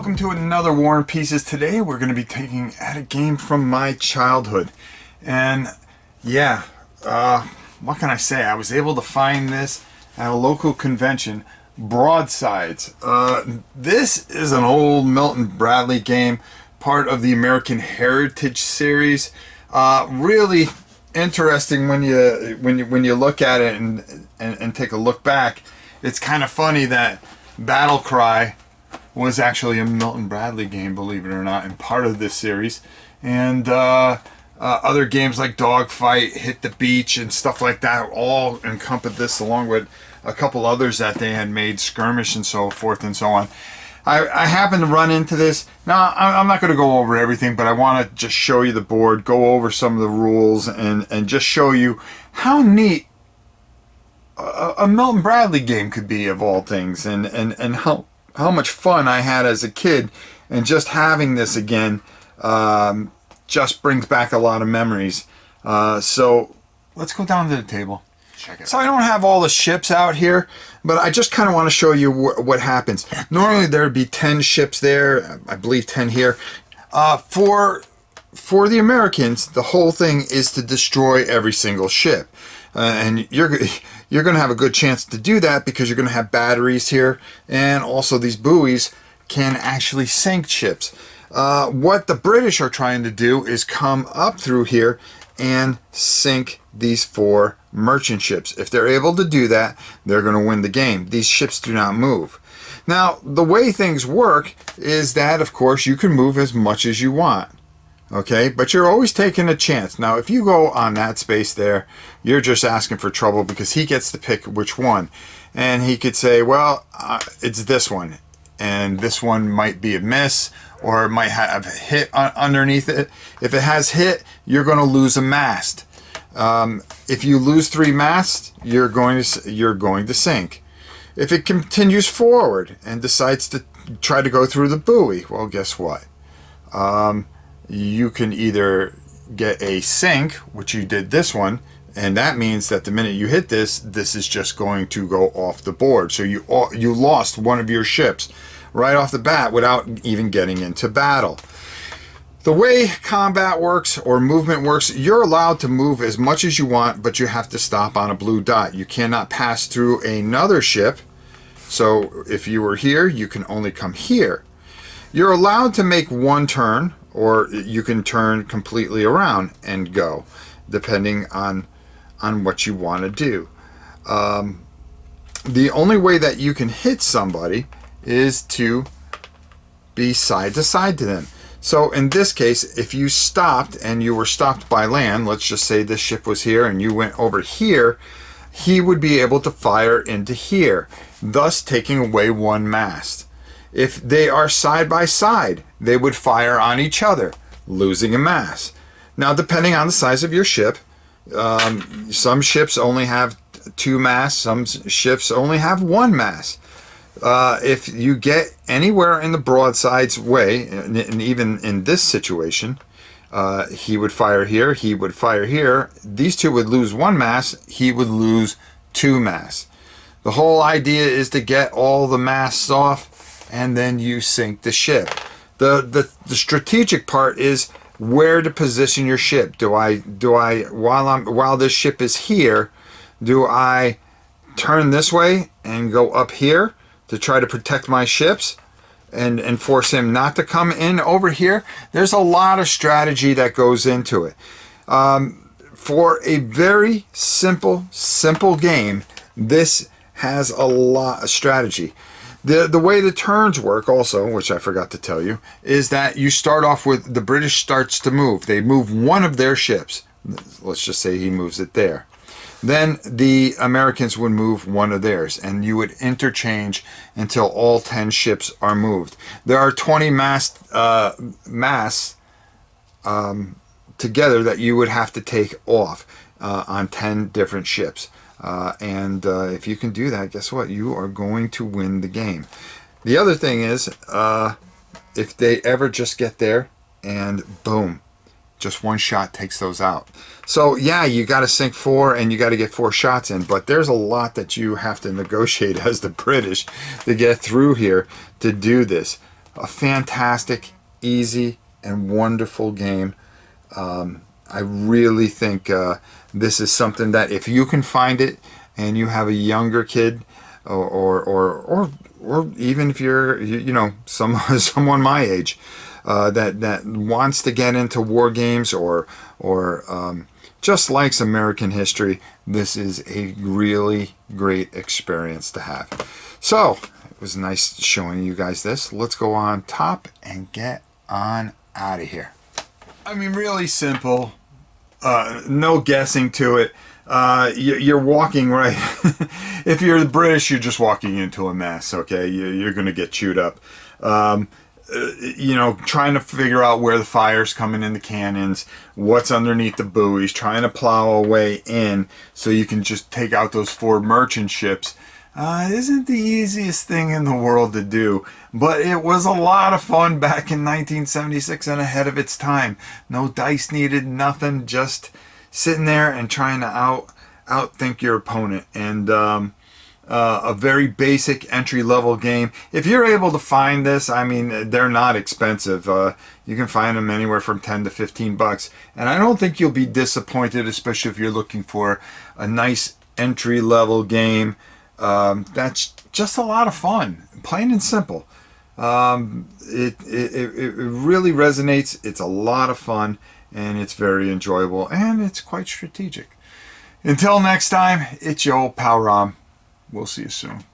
welcome to another War and Pieces. Today we're going to be taking at a game from my childhood. And yeah, what can I say? I was able to find this at a local convention, Broadsides. This is an old Milton Bradley game, part of the American Heritage series. Really interesting when you look at it and take a look back. It's kind of funny that Battle Cry was actually a Milton Bradley game, believe it or not, and part of this series. And other games like Dogfight, Hit the Beach, and stuff like that all encompass this, along with a couple others that they had made, Skirmish and so forth and so on. I happened to run into this. Now, I'm not going to go over everything, but I want to just show you the board, go over some of the rules, and just show you how neat a Milton Bradley game could be, of all things, and how much fun I had as a kid. And just having this again just brings back a lot of memories. So let's go down to the table. Check it out. So I don't have all the ships out here, but I just kind of want to show you what happens. Normally there would be 10 ships there, I believe 10 here. For the Americans, the whole thing is to destroy every single ship. And you're going to have a good chance to do that because you're going to have batteries here, and also these buoys can actually sink ships. What the British are trying to do is come up through here and sink these 4 merchant ships. If they're able to do that, they're going to win the game. These ships do not move. Now, the way things work is that, of course, you can move as much as you want. Okay, but you're always taking a chance. Now, if you go on that space there, you're just asking for trouble because he gets to pick which one. And he could say, well, it's this one. And this one might be a miss, or it might have hit underneath it. If it has hit, you're going to lose a mast. If you lose 3 masts, you're going to sink. If it continues forward and decides to try to go through the buoy, well, guess what? You can either get a sink, which you did this one, and that means that the minute you hit this is just going to go off the board. So you lost one of your ships right off the bat without even getting into battle. The way combat works, or movement works, you're allowed to move as much as you want, but you have to stop on a blue dot. You cannot pass through another ship. So if you were here, you can only come here. You're allowed to make one turn, or you can turn completely around and go, depending on what you want to do. The only way that you can hit somebody is to be side to side to them. So in this case, if you stopped and you were stopped by land, let's just say this ship was here and you went over here, he would be able to fire into here, thus taking away 1 mast. If they are side by side, they would fire on each other, losing a mast. Now, depending on the size of your ship, some ships only have 2 masts, some ships only have 1 mast. If you get anywhere in the Broadside's way, and even in this situation, he would fire here, he would fire here, these 2 would lose 1 mast, he would lose 2 masts. The whole idea is to get all the masts off, and then you sink the ship. The strategic part is where to position your ship. Do I while this ship is here, do I turn this way and go up here to try to protect my ships and force him not to come in over here? There's a lot of strategy that goes into it. For a very simple game, this has a lot of strategy. The way the turns work also, which I forgot to tell you, is that you start off with, the British starts to move. They move one of their ships. Let's just say he moves it there. Then the Americans would move one of theirs, and you would interchange until all 10 ships are moved. There are 20 masts together that you would have to take off on 10 different ships. If you can do that, guess what? You are going to win the game. The other thing is, if they ever just get there and boom, just 1 shot takes those out. So yeah, you got to sink 4 and you got to get 4 shots in, but there's a lot that you have to negotiate as the British to get through here to do this. a fantastic, easy, and wonderful game. I really think this is something that if you can find it and you have a younger kid, or even if you're someone my age that wants to get into war games or just likes American history, this is a really great experience to have. So it was nice showing you guys this. Let's go on top and get on out of here. I mean, really simple. No guessing to it. You're walking right. If you're the British, you're just walking into a mess. Okay, you're going to get chewed up. Trying to figure out where the fire's coming in the cannons, what's underneath the buoys, trying to plow a way in so you can just take out those 4 merchant ships. Isn't the easiest thing in the world to do, but it was a lot of fun back in 1976 and ahead of its time. No dice needed, nothing, just sitting there and trying to outthink your opponent. And a very basic entry-level game. If you're able to find this, I mean, they're not expensive. You can find them anywhere from 10 to 15 bucks, and I don't think you'll be disappointed, especially if you're looking for a nice entry-level game. That's just a lot of fun, plain and simple. It really resonates. It's a lot of fun, and it's very enjoyable, and it's quite strategic. Until next time, it's your old pal Rom. We'll see you soon.